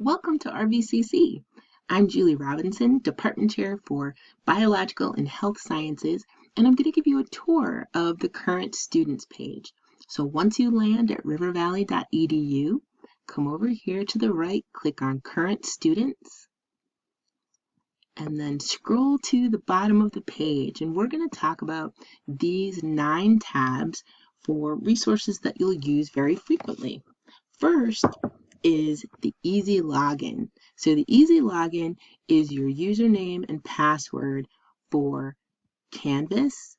Welcome to RVCC. I'm Julie Robinson, Department Chair for Biological and Health Sciences, and I'm going to give you a tour of the Current Students page. So once you land at rivervalley.edu, come over here to the right, click on Current Students, and then scroll to the bottom of the page, and we're going to talk about these 9 tabs for resources that you'll use very frequently. First is the easy login. So the easy login is your username and password for Canvas,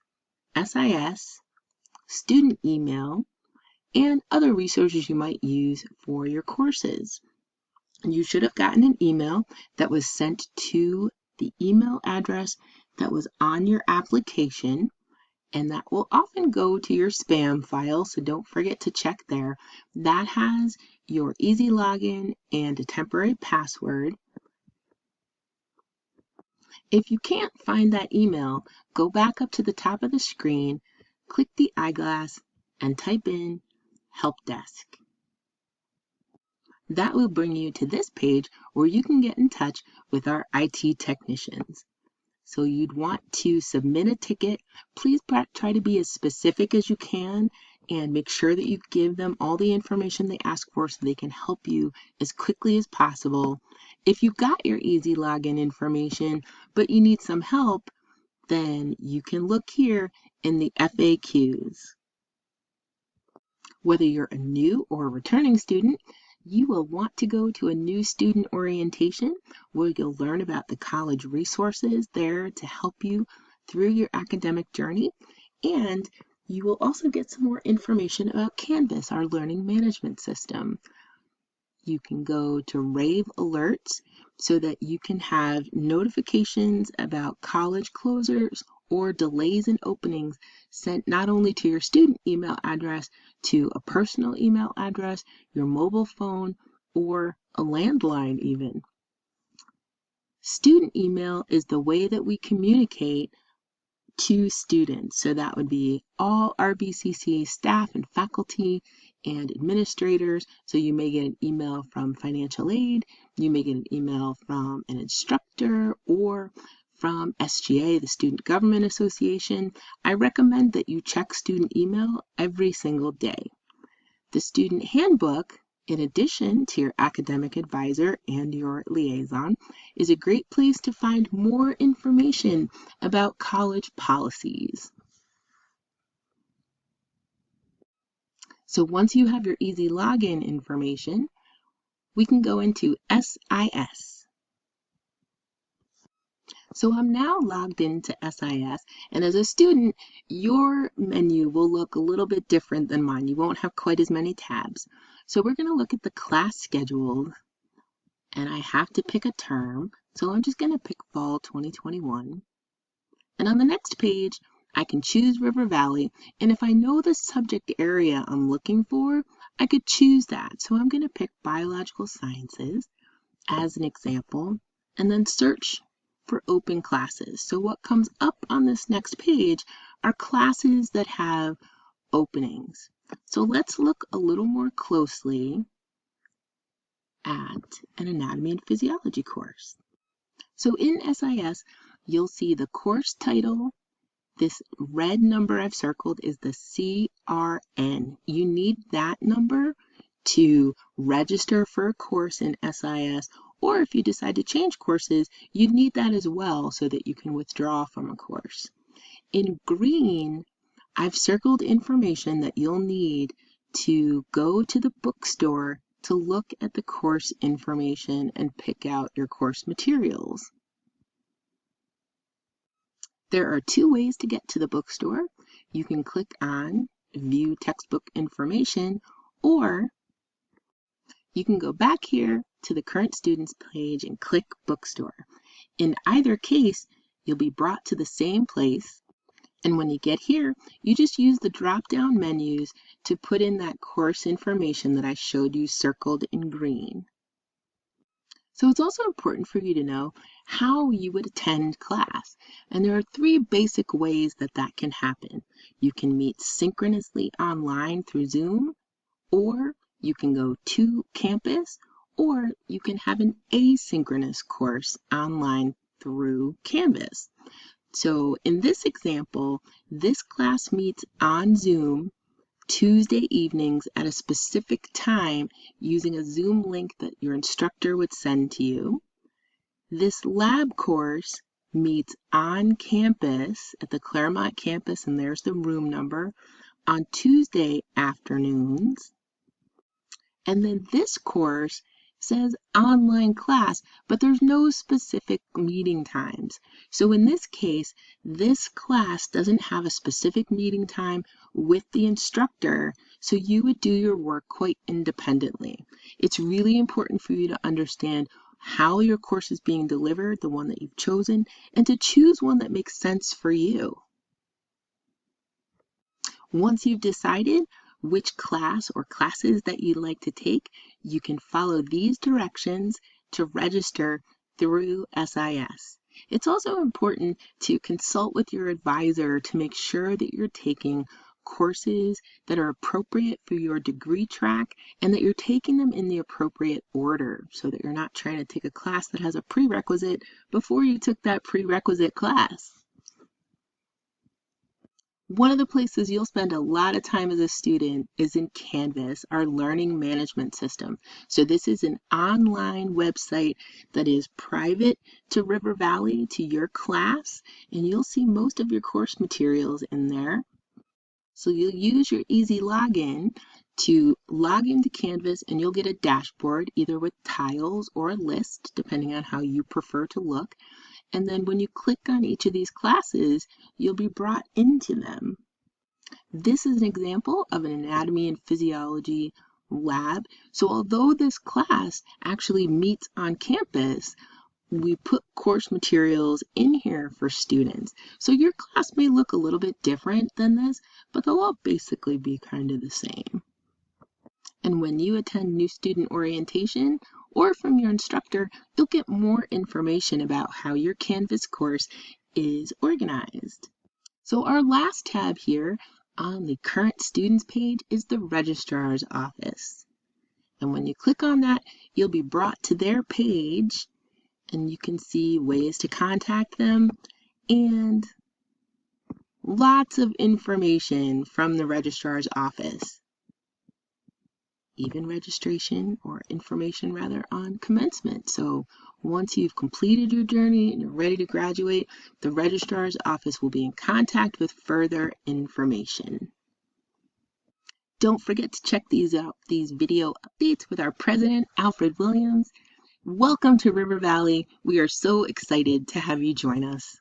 SIS, student email, and other resources you might use for your courses. You should have gotten an email that was sent to the email address that was on your application, and that will often go to your spam file, so don't forget to check there. That has your easy login and a temporary password. If you can't find that email, go back up to the top of the screen, click the eyeglass, and type in Help Desk. That will bring you to this page where you can get in touch with our IT technicians. So you'd want to submit a ticket. Please try to be as specific as you can and make sure that you give them all the information they ask for so they can help you as quickly as possible. If you've got your easy login information, but you need some help, then you can look here in the FAQs. Whether you're a new or a returning student, you will want to go to a new student orientation where you'll learn about the college resources there to help you through your academic journey, and you will also get some more information about Canvas, our learning management system. You can go to Rave Alerts so that you can have notifications about college closures or delays in openings sent not only to your student email address, to a personal email address, your mobile phone, or a landline even. Student email is the way that we communicate to students. So that would be all RVCC staff and faculty and administrators. So you may get an email from financial aid, you may get an email from an instructor, or from SGA, the Student Government Association. I recommend that you check student email every single day. The student handbook, in addition to your academic advisor and your liaison, is a great place to find more information about college policies. So once you have your easy login information, we can go into SIS. So I'm now logged into SIS, and as a student, your menu will look a little bit different than mine. You won't have quite as many tabs. So we're going to look at the class schedule, and I have to pick a term. So I'm just going to pick fall 2021. And on the next page, I can choose River Valley, and if I know the subject area I'm looking for, I could choose that. So I'm going to pick Biological Sciences as an example, and then search for open classes. So what comes up on this next page are classes that have openings. So let's look a little more closely at an anatomy and physiology course. So in SIS, you'll see the course title. This red number I've circled is the CRN. You need that number to register for a course in SIS, or if you decide to change courses, you'd need that as well so that you can withdraw from a course. In green, I've circled information that you'll need to go to the bookstore to look at the course information and pick out your course materials. There are 2 ways to get to the bookstore. You can click on View Textbook Information, or you can go back here to the Current Students page and click Bookstore. In either case, you'll be brought to the same place, and when you get here, you just use the drop-down menus to put in that course information that I showed you circled in green. So it's also important for you to know how you would attend class. And there are 3 basic ways that that can happen. You can meet synchronously online through Zoom, or you can go to campus, or you can have an asynchronous course online through Canvas. So in this example, this class meets on Zoom Tuesday evenings at a specific time using a Zoom link that your instructor would send to you. This lab course meets on campus at the Claremont campus, and there's the room number, on Tuesday afternoons. And then this course says online class, but there's no specific meeting times. So in this case, this class doesn't have a specific meeting time with the instructor, so you would do your work quite independently. It's really important for you to understand how your course is being delivered, the one that you've chosen, and to choose one that makes sense for you. Once you've decided which class or classes that you'd like to take, you can follow these directions to register through SIS. It's also important to consult with your advisor to make sure that you're taking courses that are appropriate for your degree track and that you're taking them in the appropriate order so that you're not trying to take a class that has a prerequisite before you took that prerequisite class. One of the places you'll spend a lot of time as a student is in Canvas, our learning management system. So this is an online website that is private to River Valley, to your class, and you'll see most of your course materials in there. So you'll use your easy login to log into Canvas, and you'll get a dashboard either with tiles or a list, depending on how you prefer to look. And then when you click on each of these classes, you'll be brought into them. This is an example of an anatomy and physiology lab. So although this class actually meets on campus, we put course materials in here for students. So your class may look a little bit different than this, but they'll all basically be kind of the same. And when you attend new student orientation or from your instructor, you'll get more information about how your Canvas course is organized. So our last tab here on the current students page is the registrar's office. And when you click on that, you'll be brought to their page and you can see ways to contact them and lots of information from the registrar's office. Even registration or information rather on commencement. So once you've completed your journey and you're ready to graduate, the registrar's office will be in contact with further information. Don't forget to check these out, these video updates with our president, Alfred Williams. Welcome to River Valley. We are so excited to have you join us.